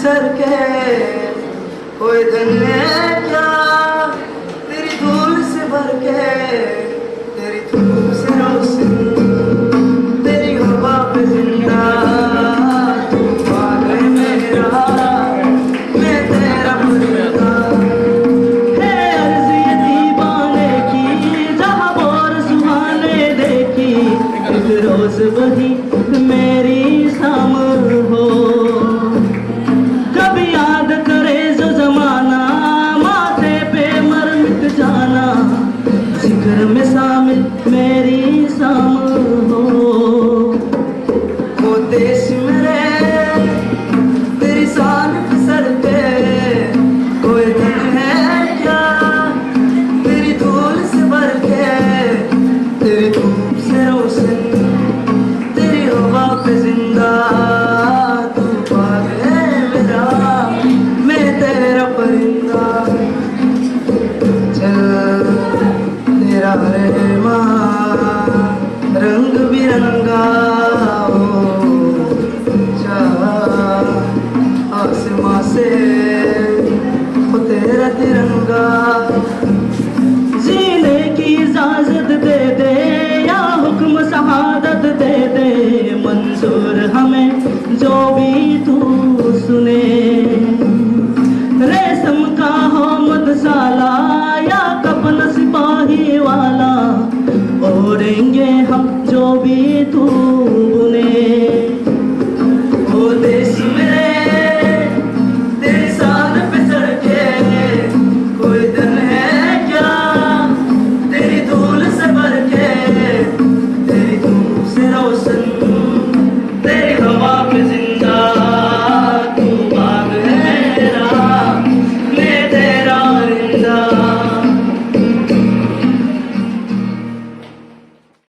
Fissure के कोई दिन है क्या तेरी धूल से भर के, तेरी धूप से रोशन, तेरी हवा पे जिंदा तू पागल मेरा, मैं तेरा परिंदा। है अर्ज़ ये दीवाने की जहाँ और सुहाने देखी, एक रोज वही मेरी शाम हो। कभी याद करे जो जमाना माथे पे मर मिट जाना, जिक्र में शामिल मेरी शाम हो। वो देश मेरे तेरी शान फिसल के कोई दिन है क्या तेरी धूल से भर के, तेरी धूप से रोशन, तेरी हवा पे जिंदा तू पागल है मेरा, मैं तेरा परिंदा। चल तेरा रहमान रंग बिरंगा हो आसमां से हो तेरा तिरंगा। जीने की इजाजत दे दे या हुक्म शहादत दे दे, मंजूर हमें जो भी तू सुने।